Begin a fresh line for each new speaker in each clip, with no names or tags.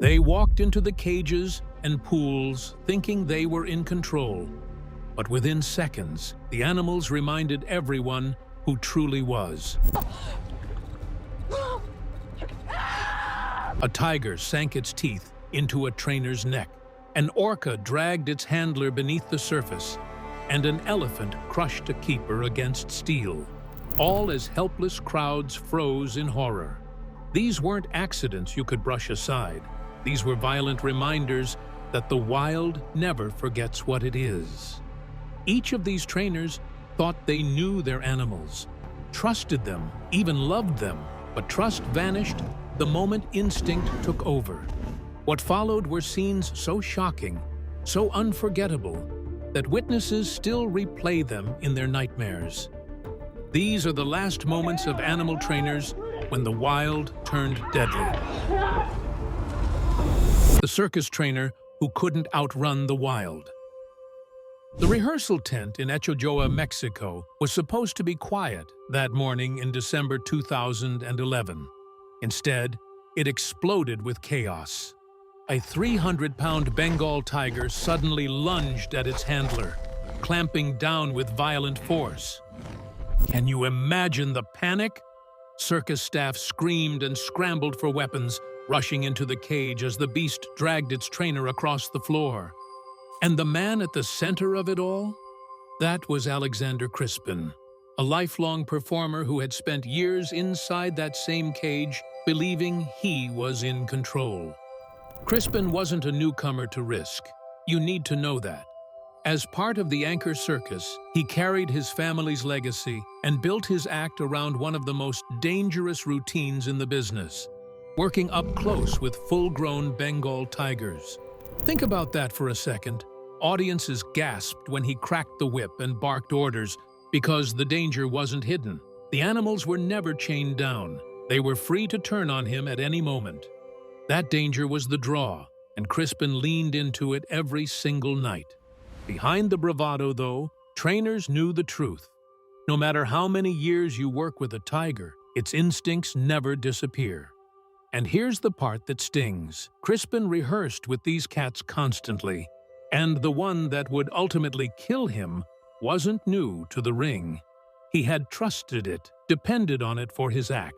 They walked into the cages and pools thinking they were in control. But within seconds, the animals reminded everyone who truly was. A tiger sank its teeth into a trainer's neck. An orca dragged its handler beneath the surface, and an elephant crushed a keeper against steel, all as helpless crowds froze in horror. These weren't accidents you could brush aside. These were violent reminders that the wild never forgets what it is. Each of these trainers thought they knew their animals, trusted them, even loved them, but trust vanished the moment instinct took over. What followed were scenes so shocking, so unforgettable, that witnesses still replay them in their nightmares. These are the last moments of animal trainers when the wild turned deadly. The circus trainer who couldn't outrun the wild. The rehearsal tent in Echojoa, Mexico, was supposed to be quiet that morning in December 2011. Instead, it exploded with chaos. A 300-pound Bengal tiger suddenly lunged at its handler, clamping down with violent force. Can you imagine the panic? Circus staff screamed and scrambled for weapons, rushing into the cage as the beast dragged its trainer across the floor. And the man at the center of it all? That was Alexander Crispin, a lifelong performer who had spent years inside that same cage, believing he was in control. Crispin wasn't a newcomer to risk. You need to know that. As part of the Anchor Circus, he carried his family's legacy and built his act around one of the most dangerous routines in the business, working up close with full-grown Bengal tigers. Think about that for a second. Audiences gasped when he cracked the whip and barked orders because the danger wasn't hidden. The animals were never chained down. They were free to turn on him at any moment. That danger was the draw, and Crispin leaned into it every single night. Behind the bravado, though, trainers knew the truth. No matter how many years you work with a tiger, its instincts never disappear. And here's the part that stings. Crispin rehearsed with these cats constantly, and the one that would ultimately kill him wasn't new to the ring. He had trusted it, depended on it for his act,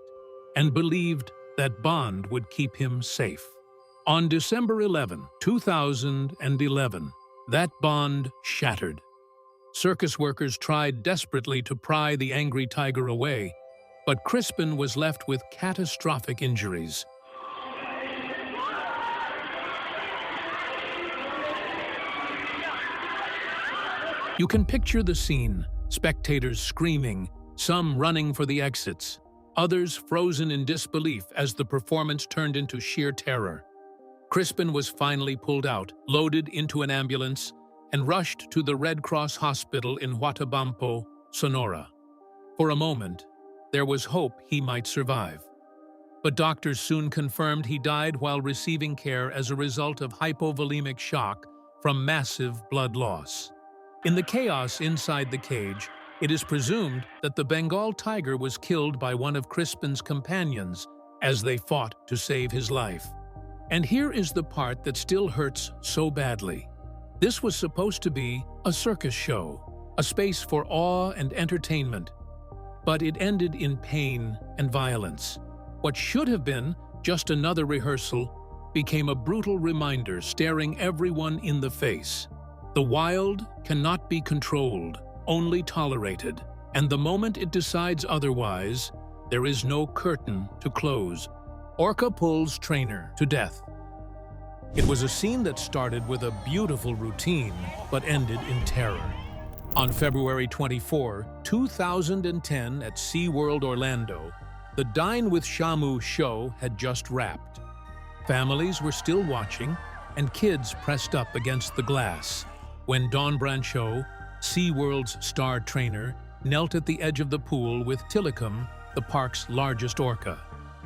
and believed that bond would keep him safe. On December 11, 2011, that bond shattered. Circus workers tried desperately to pry the angry tiger away, but Crispin was left with catastrophic injuries. You can picture the scene, spectators screaming, some running for the exits, others frozen in disbelief as the performance turned into sheer terror. Crispin was finally pulled out, loaded into an ambulance, and rushed to the Red Cross Hospital in Huatabampo, Sonora. For a moment, there was hope he might survive. But doctors soon confirmed he died while receiving care as a result of hypovolemic shock from massive blood loss. In the chaos inside the cage, it is presumed that the Bengal tiger was killed by one of Crispin's companions as they fought to save his life. And here is the part that still hurts so badly. This was supposed to be a circus show, a space for awe and entertainment. But it ended in pain and violence. What should have been just another rehearsal became a brutal reminder staring everyone in the face. The wild cannot be controlled, only tolerated, and the moment it decides otherwise, there is no curtain to close. Orca pulls trainer to death. It was a scene that started with a beautiful routine, but ended in terror. On February 24, 2010 at SeaWorld Orlando, the Dine with Shamu show had just wrapped. Families were still watching, and kids pressed up against the glass, when Dawn Brancheau, SeaWorld's star trainer, knelt at the edge of the pool with Tilikum, the park's largest orca.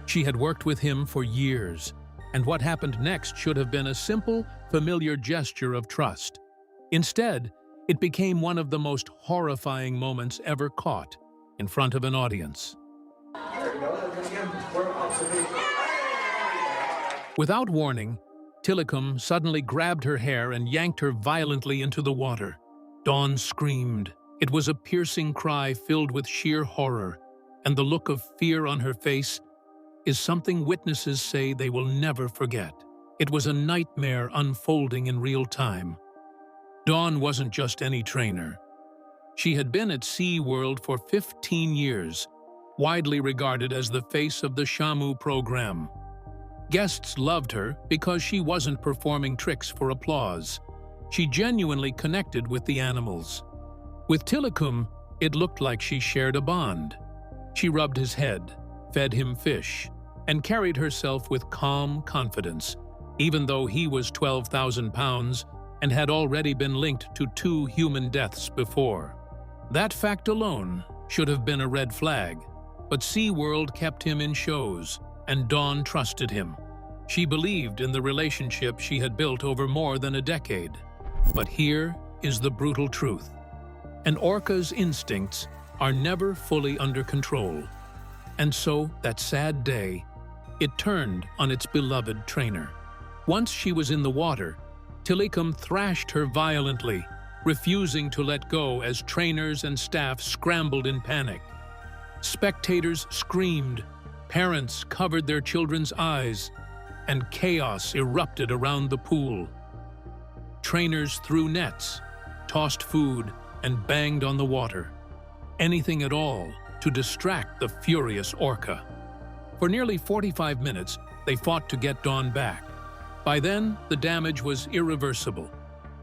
She had worked with him for years, and what happened next should have been a simple, familiar gesture of trust. Instead, it became one of the most horrifying moments ever caught in front of an audience. Without warning, Tilikum suddenly grabbed her hair and yanked her violently into the water. Dawn screamed. It was a piercing cry filled with sheer horror, and the look of fear on her face is something witnesses say they will never forget. It was a nightmare unfolding in real time. Dawn wasn't just any trainer. She had been at SeaWorld for 15 years, widely regarded as the face of the Shamu program. Guests loved her because she wasn't performing tricks for applause. She genuinely connected with the animals. With Tilikum, it looked like she shared a bond. She rubbed his head, fed him fish, and carried herself with calm confidence, even though he was 12,000 pounds and had already been linked to 2 human deaths before. That fact alone should have been a red flag, but SeaWorld kept him in shows, and Dawn trusted him. She believed in the relationship she had built over more than a decade. But here is the brutal truth. An orca's instincts are never fully under control. And so, that sad day, it turned on its beloved trainer. Once she was in the water, Tilikum thrashed her violently, refusing to let go as trainers and staff scrambled in panic. Spectators screamed, parents covered their children's eyes, and chaos erupted around the pool. Trainers threw nets, tossed food, and banged on the water. Anything at all to distract the furious orca. For nearly 45 minutes, they fought to get Dawn back. By then, the damage was irreversible.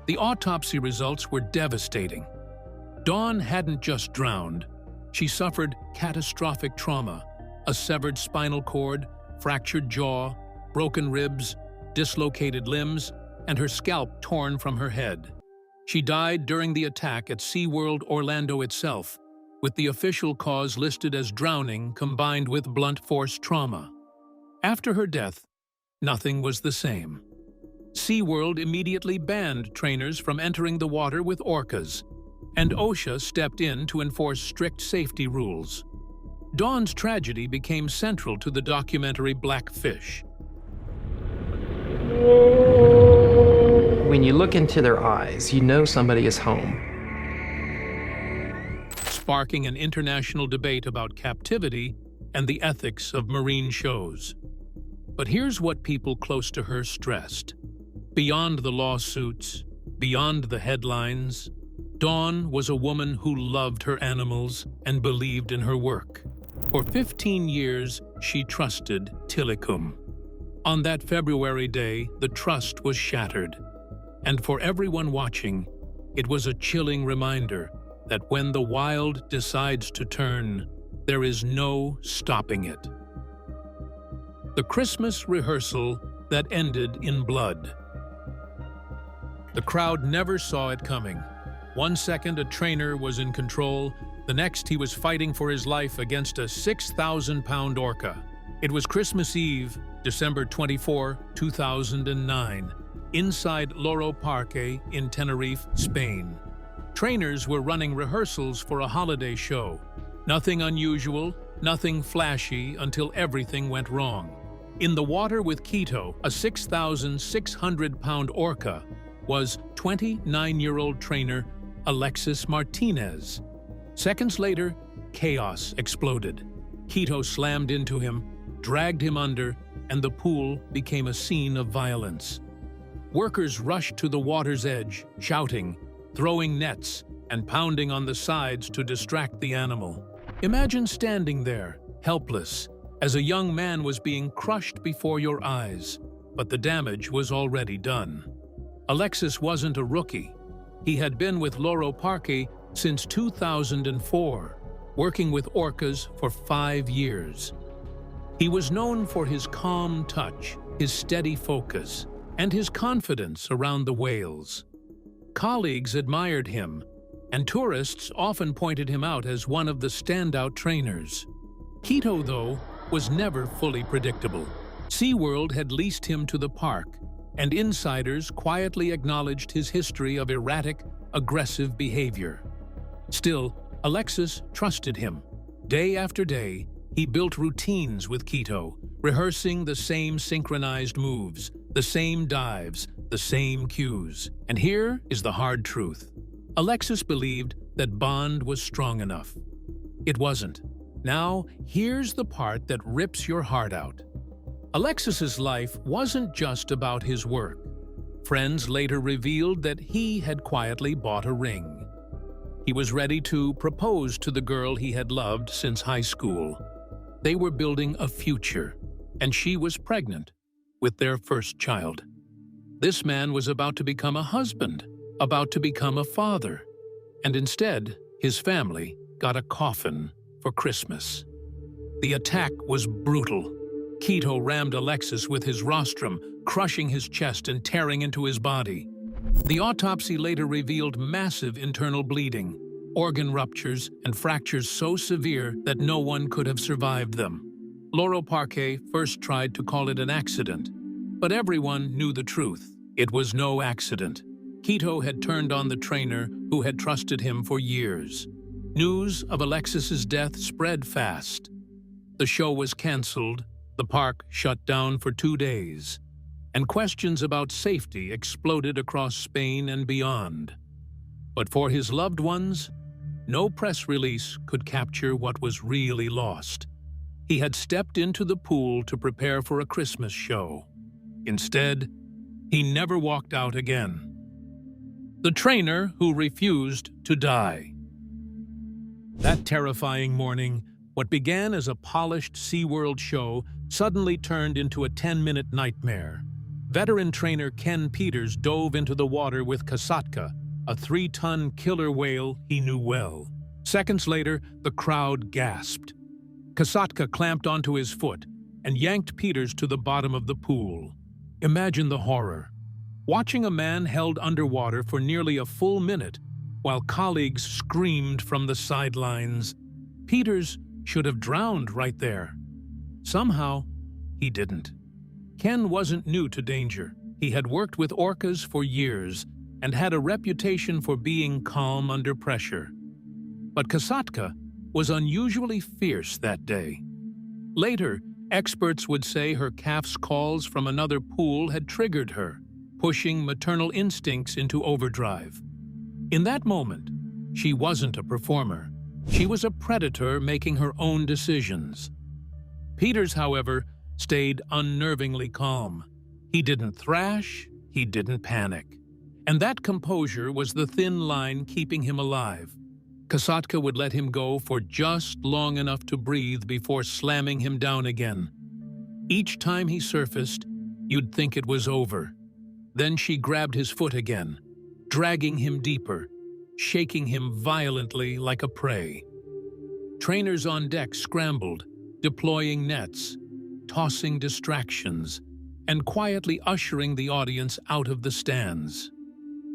The autopsy results were devastating. Dawn hadn't just drowned. She suffered catastrophic trauma, a severed spinal cord, fractured jaw, broken ribs, dislocated limbs, and her scalp torn from her head. She died during the attack at SeaWorld Orlando itself, with the official cause listed as drowning combined with blunt force trauma. After her death, nothing was the same. SeaWorld immediately banned trainers from entering the water with orcas, and OSHA stepped in to enforce strict safety rules. Dawn's tragedy became central to the documentary Blackfish.
When you look into their eyes, you know somebody is home.
Sparking an international debate about captivity and the ethics of marine shows. But here's what people close to her stressed. Beyond the lawsuits, beyond the headlines, Dawn was a woman who loved her animals and believed in her work. For 15 years, she trusted Tilikum. On that February day, the trust was shattered. And for everyone watching, it was a chilling reminder that when the wild decides to turn, there is no stopping it. The Christmas rehearsal that ended in blood. The crowd never saw it coming. One second a trainer was in control, the next he was fighting for his life against a 6,000-pound orca. It was Christmas Eve, December 24, 2009, inside Loro Parque in Tenerife, Spain. Trainers were running rehearsals for a holiday show. Nothing unusual, nothing flashy until everything went wrong. In the water with Quito, a 6,600-pound orca, was 29-year-old trainer Alexis Martinez. Seconds later, chaos exploded. Quito slammed into him, dragged him under, and the pool became a scene of violence. Workers rushed to the water's edge, shouting, throwing nets, and pounding on the sides to distract the animal. Imagine standing there, helpless, as a young man was being crushed before your eyes, but the damage was already done. Alexis wasn't a rookie. He had been with Loro Parque since 2004, working with orcas for 5 years. He was known for his calm touch, his steady focus, and his confidence around the whales. Colleagues admired him, and tourists often pointed him out as one of the standout trainers. Quito, though, was never fully predictable. SeaWorld had leased him to the park, and insiders quietly acknowledged his history of erratic, aggressive behavior. Still, Alexis trusted him. Day after day, he built routines with Quito, rehearsing the same synchronized moves, The same dives, the same cues. And here is the hard truth. Alexis believed that Bond was strong enough. It wasn't. Now, here's the part that rips your heart out. Alexis's life wasn't just about his work. Friends later revealed that he had quietly bought a ring. He was ready to propose to the girl he had loved since high school. They were building a future, and she was pregnant with their first child. This man was about to become a husband, about to become a father, and instead, his family got a coffin for Christmas. The attack was brutal. Quito rammed Alexis with his rostrum, crushing his chest and tearing into his body. The autopsy later revealed massive internal bleeding, organ ruptures, and fractures so severe that no one could have survived them. Laurel Parquet first tried to call it an accident, but everyone knew the truth. It was no accident. Quito had turned on the trainer who had trusted him for years. News of Alexis's death spread fast. The show was canceled, the park shut down for 2 days, and questions about safety exploded across Spain and beyond. But for his loved ones, no press release could capture what was really lost. He had stepped into the pool to prepare for a Christmas show. Instead, he never walked out again. The trainer who refused to die. That terrifying morning, what began as a polished SeaWorld show suddenly turned into a 10-minute nightmare. Veteran trainer Ken Peters dove into the water with Kasatka, a 3-ton killer whale he knew well. Seconds later, the crowd gasped. Kasatka clamped onto his foot and yanked Peters to the bottom of the pool. Imagine the horror. Watching a man held underwater for nearly a full minute while colleagues screamed from the sidelines. Peters should have drowned right there. Somehow, he didn't. Ken wasn't new to danger. He had worked with orcas for years and had a reputation for being calm under pressure. But Kasatka was unusually fierce that day. Later, experts would say her calf's calls from another pool had triggered her, pushing maternal instincts into overdrive. In that moment, she wasn't a performer. She was a predator making her own decisions. Peters, however, stayed unnervingly calm. He didn't thrash, he didn't panic. And that composure was the thin line keeping him alive. Kasatka would let him go for just long enough to breathe before slamming him down again. Each time he surfaced, you'd think it was over. Then she grabbed his foot again, dragging him deeper, shaking him violently like a prey. Trainers on deck scrambled, deploying nets, tossing distractions, and quietly ushering the audience out of the stands.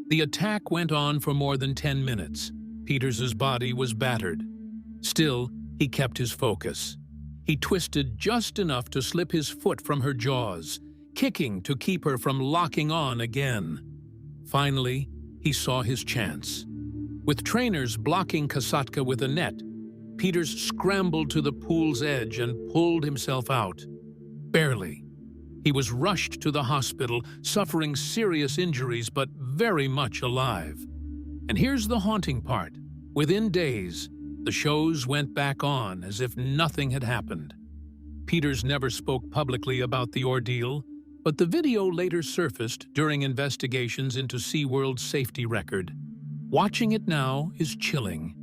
The attack went on for more than 10 minutes. Peters's body was battered. Still, he kept his focus. He twisted just enough to slip his foot from her jaws, kicking to keep her from locking on again. Finally, he saw his chance. With trainers blocking Kasatka with a net, Peters scrambled to the pool's edge and pulled himself out. Barely. He was rushed to the hospital, suffering serious injuries but very much alive. And here's the haunting part. Within days, the shows went back on as if nothing had happened. Peters never spoke publicly about the ordeal, but the video later surfaced during investigations into SeaWorld's safety record. Watching it now is chilling.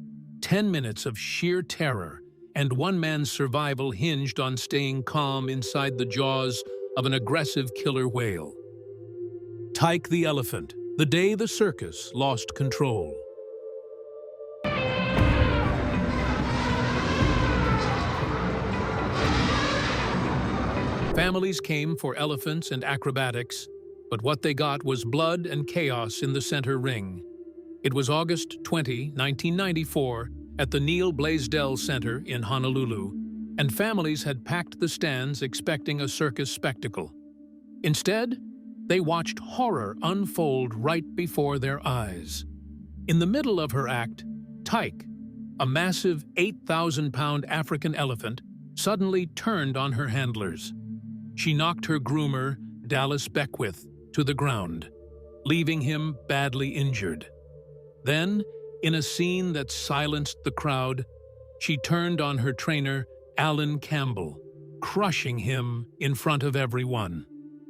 10 minutes of sheer terror, and one man's survival hinged on staying calm inside the jaws of an aggressive killer whale. Tyke the elephant, the day the circus lost control. Families came for elephants and acrobatics, but what they got was blood and chaos in the center ring. It was August 20, 1994, at the Neil Blaisdell Center in Honolulu, and families had packed the stands expecting a circus spectacle. Instead, they watched horror unfold right before their eyes. In the middle of her act, Tyke, a massive 8,000-pound African elephant, suddenly turned on her handlers. She knocked her groomer, Dallas Beckwith to the ground, leaving him badly injured. Then, in a scene that silenced the crowd, she turned on her trainer, Alan Campbell, crushing him in front of everyone.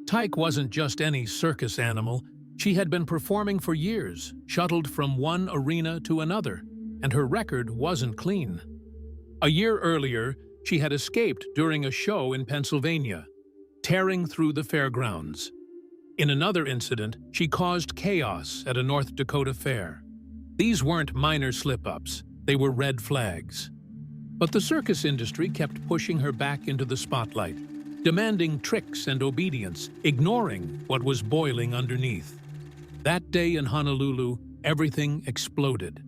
Tyke wasn't just any circus animal. She had been performing for years, shuttled from one arena to another, and her record wasn't clean. A year earlier, she had escaped during a show in Pennsylvania, tearing through the fairgrounds. In another incident, she caused chaos at a North Dakota fair. These weren't minor slip-ups, they were red flags. But the circus industry kept pushing her back into the spotlight, demanding tricks and obedience, ignoring what was boiling underneath. That day in Honolulu, everything exploded.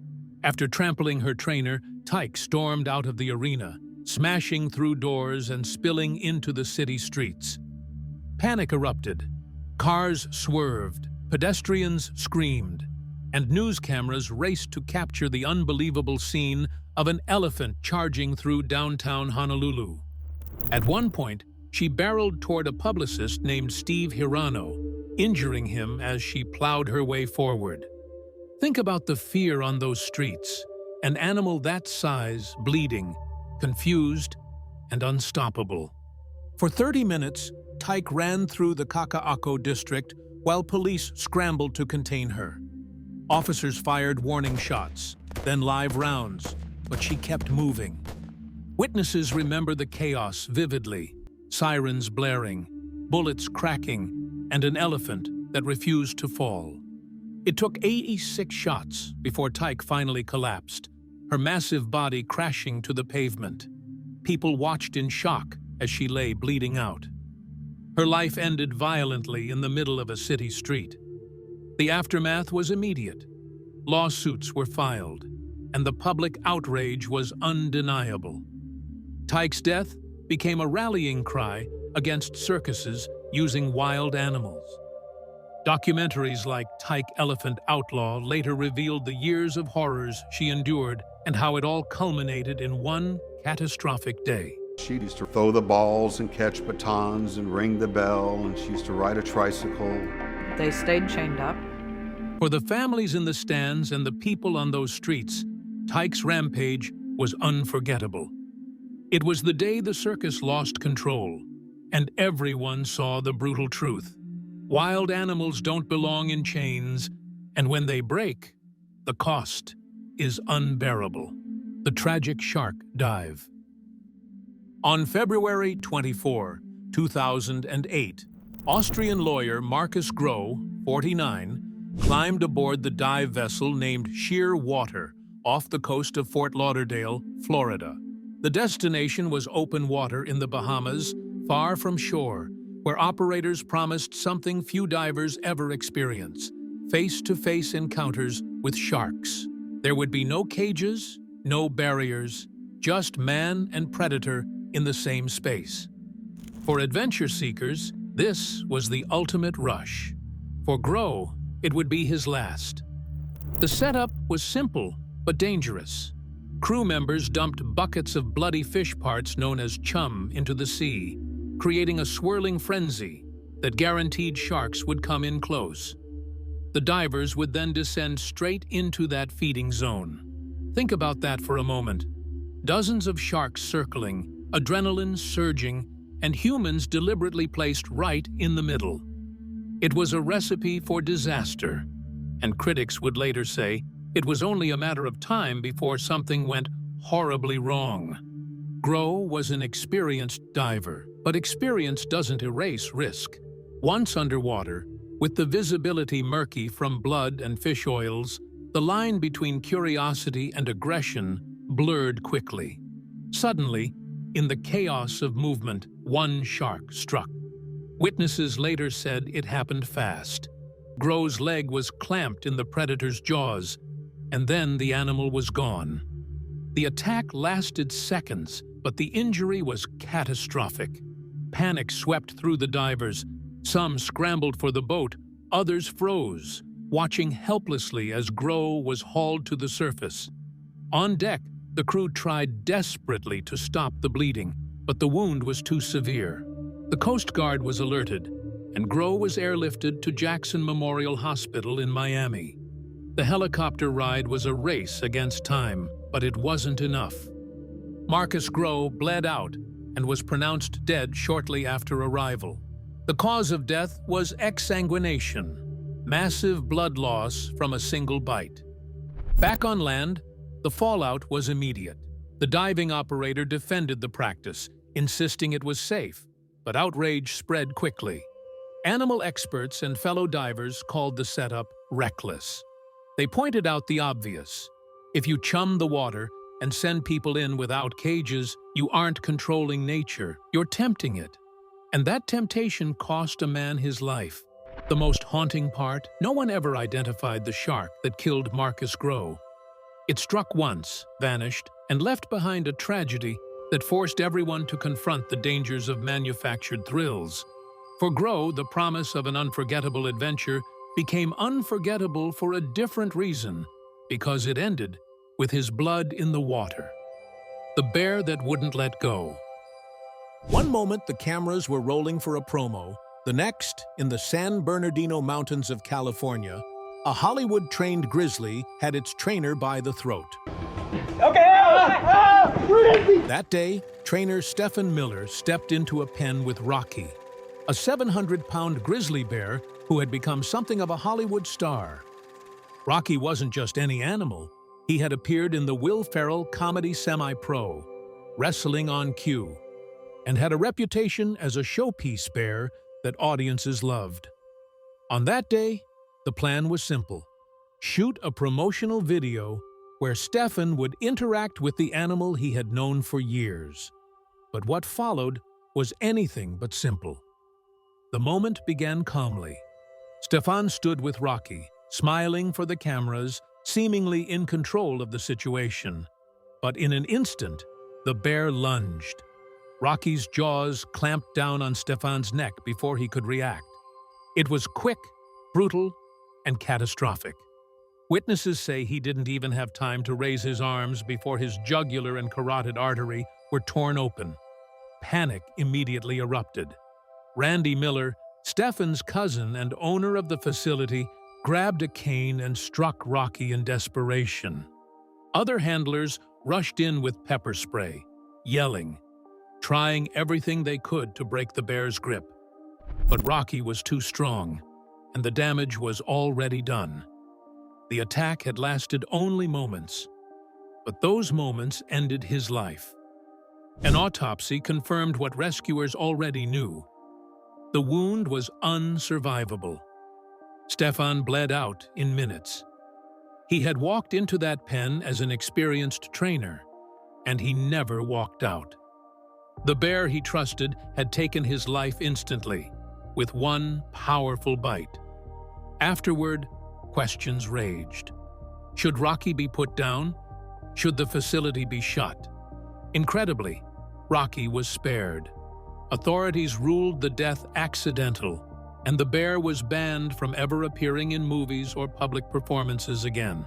After trampling her trainer, Tyke stormed out of the arena, smashing through doors and spilling into the city streets. Panic erupted. Cars swerved, pedestrians screamed, and news cameras raced to capture the unbelievable scene of an elephant charging through downtown Honolulu. At one point, she barreled toward a publicist named Steve Hirano, injuring him as she plowed her way forward. Think about the fear on those streets. An animal that size, bleeding, confused, and unstoppable. For 30 minutes, Tyke ran through the Kaka'ako district while police scrambled to contain her. Officers fired warning shots, then live rounds, but she kept moving. Witnesses remember the chaos vividly, sirens blaring, bullets cracking, and an elephant that refused to fall. It took 86 shots before Tyke finally collapsed, her massive body crashing to the pavement. People watched in shock as she lay bleeding out. Her life ended violently in the middle of a city street. The aftermath was immediate. Lawsuits were filed, and the public outrage was undeniable. Tyke's death became a rallying cry against circuses using wild animals. Documentaries like Tyke Elephant Outlaw later revealed the years of horrors she endured and how it all culminated in one catastrophic day.
She used to throw the balls and catch batons and ring the bell, and she used to ride a tricycle.
They stayed chained up.
For the families in the stands and the people on those streets, Tyke's rampage was unforgettable. It was the day the circus lost control, and everyone saw the brutal truth. Wild animals don't belong in chains, and when they break, the cost is unbearable. The tragic shark dive. On February 24, 2008, Austrian lawyer Marcus Groh, 49, climbed aboard the dive vessel named Sheer Water off the coast of Fort Lauderdale, Florida. The destination was open water in the Bahamas, far from shore, where operators promised something few divers ever experience: face-to-face encounters with sharks. There would be no cages, no barriers, just man and predator in the same space. For adventure seekers, this was the ultimate rush. For Groh, it would be his last. The setup was simple but dangerous. Crew members dumped buckets of bloody fish parts known as chum into the sea, creating a swirling frenzy that guaranteed sharks would come in close. The divers would then descend straight into that feeding zone. Think about that for a moment. Dozens of sharks circling, adrenaline surging, and humans deliberately placed right in the middle. It was a recipe for disaster, and critics would later say it was only a matter of time before something went horribly wrong. Groh was an experienced diver, but experience doesn't erase risk. Once underwater, with the visibility murky from blood and fish oils, the line between curiosity and aggression blurred quickly. Suddenly, in the chaos of movement, one shark struck. Witnesses later said it happened fast. Groh's leg was clamped in the predator's jaws, and then the animal was gone. The attack lasted seconds, but the injury was catastrophic. Panic swept through the divers. Some scrambled for the boat, others froze, watching helplessly as Groh was hauled to the surface. On deck, the crew tried desperately to stop the bleeding, but the wound was too severe. The Coast Guard was alerted, and Grow was airlifted to Jackson Memorial Hospital in Miami. The helicopter ride was a race against time, but it wasn't enough. Marcus Grow bled out and was pronounced dead shortly after arrival. The cause of death was exsanguination, massive blood loss from a single bite. Back on land, the fallout was immediate. The diving operator defended the practice, insisting it was safe, but outrage spread quickly. Animal experts and fellow divers called the setup reckless. They pointed out the obvious. If you chum the water and send people in without cages, you aren't controlling nature, you're tempting it. And that temptation cost a man his life. The most haunting part, no one ever identified the shark that killed Marcus Grow. It struck once, vanished, and left behind a tragedy that forced everyone to confront the dangers of manufactured thrills. For Grow, the promise of an unforgettable adventure became unforgettable for a different reason, because it ended with his blood in the water. The bear that wouldn't let go.
One moment the cameras were rolling for a promo, the next, in the San Bernardino Mountains of California, a Hollywood-trained grizzly had its trainer by the throat. That day, trainer Stephen Miller stepped into a pen with Rocky, a 700-pound grizzly bear who had become something of a Hollywood star. Rocky wasn't just any animal. He had appeared in the Will Ferrell comedy Semi-Pro, Wrestling on Cue, and had a reputation as a showpiece bear that audiences loved. On that day, the plan was simple. Shoot a promotional video where Stephen would interact with the animal he had known for years. But what followed was anything but simple. The moment began calmly. Stefan stood with Rocky, smiling for the cameras, seemingly in control of the situation. But in an instant, the bear lunged. Rocky's jaws clamped down on Stefan's neck before he could react. It was quick, brutal, and catastrophic. Witnesses say he didn't even have time to raise his arms before his jugular and carotid artery were torn open. Panic immediately erupted. Randy Miller, Stefan's cousin and owner of the facility, grabbed a cane and struck Rocky in desperation. Other handlers rushed in with pepper spray, yelling, trying everything they could to break the bear's grip. But Rocky was too strong, and the damage was already done. The attack had lasted only moments, but those moments ended his life. An autopsy confirmed what rescuers already knew. The wound was unsurvivable. Stefan bled out in minutes. He had walked into that pen as an experienced trainer, and he never walked out. The bear he trusted had taken his life instantly, with one powerful bite. Afterward, questions raged. Should Rocky be put down? Should the facility be shut? Incredibly, Rocky was spared. Authorities ruled the death accidental, and the bear was banned from ever appearing in movies or public performances again.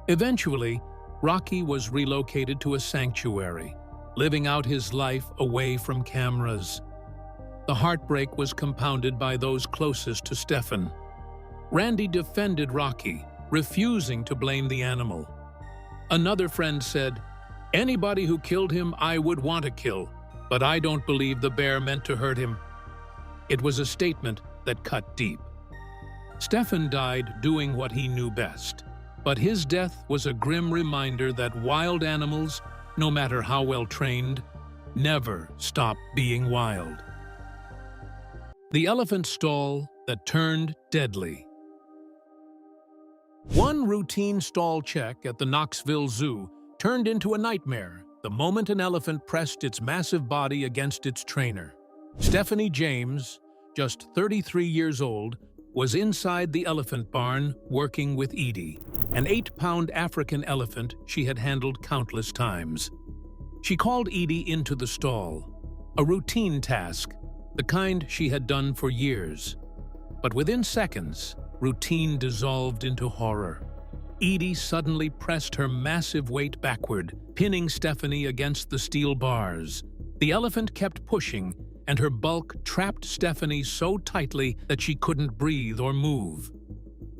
Eventually, Rocky was relocated to a sanctuary, living out his life away from cameras. The heartbreak was compounded by those closest to Stefan. Randy defended Rocky, refusing to blame the animal. Another friend said, "Anybody who killed him I would want to kill, but I don't believe the bear meant to hurt him." It was a statement that cut deep. Stefan died doing what he knew best, but his death was a grim reminder that wild animals, no matter how well trained, never stop being wild. The elephant stall that turned deadly. One routine stall check at the Knoxville Zoo turned into a nightmare the moment an elephant pressed its massive body against its trainer. Stephanie James, just 33 years old, was inside the elephant barn working with Edie, an 8-pound African elephant she had handled countless times. She called Edie into the stall, a routine task, the kind she had done for years. But within seconds, routine dissolved into horror. Edie suddenly pressed her massive weight backward, pinning Stephanie against the steel bars. The elephant kept pushing,
and her bulk trapped Stephanie so tightly that she couldn't breathe or move.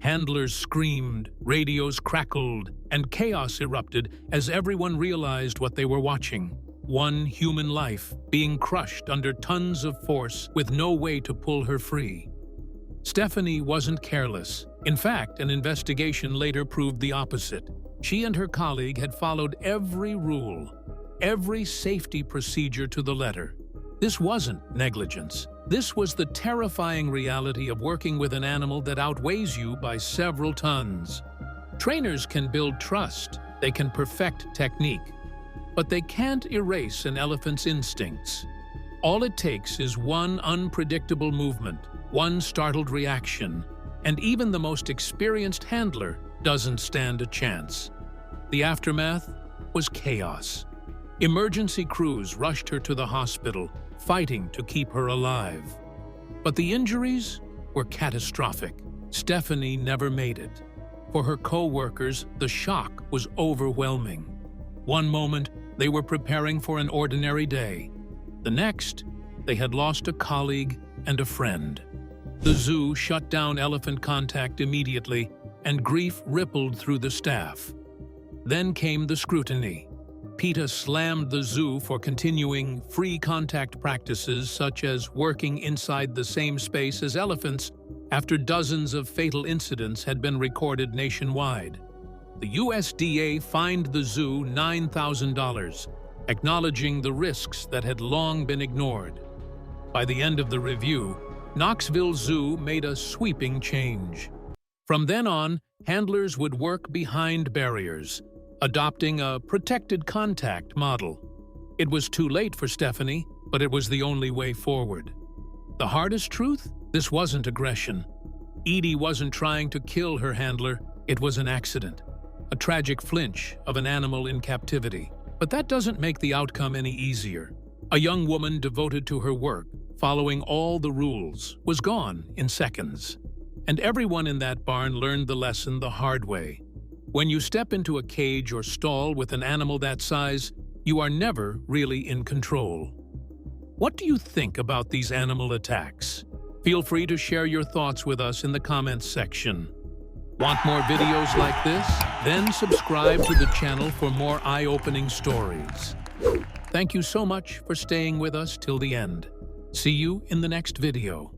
Handlers screamed, radios crackled, and chaos erupted as everyone realized what they were watching. One human life being crushed under tons of force with no way to pull her free. Stephanie wasn't careless. In fact, an investigation later proved the opposite. She and her colleague had followed every rule, every safety procedure to the letter. This wasn't negligence. This was the terrifying reality of working with an animal that outweighs you by several tons. Trainers can build trust, they can perfect technique, but they can't erase an elephant's instincts. All it takes is one unpredictable movement, one startled reaction, and even the most experienced handler doesn't stand a chance. The aftermath was chaos. Emergency crews rushed her to the hospital, fighting to keep her alive. But the injuries were catastrophic. Stephanie never made it. For her co-workers, the shock was overwhelming. One moment, they were preparing for an ordinary day. The next, they had lost a colleague and a friend. The zoo shut down elephant contact immediately, and grief rippled through the staff. Then came the scrutiny. PETA slammed the zoo for continuing free contact practices such as working inside the same space as elephants after dozens of fatal incidents had been recorded nationwide. The USDA fined the zoo $9,000, acknowledging the risks that had long been ignored. By the end of the review, Knoxville Zoo made a sweeping change. From then on, handlers would work behind barriers, adopting a protected contact model. It was too late for Stephanie, but it was the only way forward. The hardest truth? This wasn't aggression. Edie wasn't trying to kill her handler, it was an accident. A tragic flinch of an animal in captivity. But that doesn't make the outcome any easier. A young woman devoted to her work, following all the rules, was gone in seconds. And everyone in that barn learned the lesson the hard way. When you step into a cage or stall with an animal that size, you are never really in control. What do you think about these animal attacks? Feel free to share your thoughts with us in the comments section. Want more videos like this? Then subscribe to the channel for more eye-opening stories. Thank you so much for staying with us till the end. See you in the next video.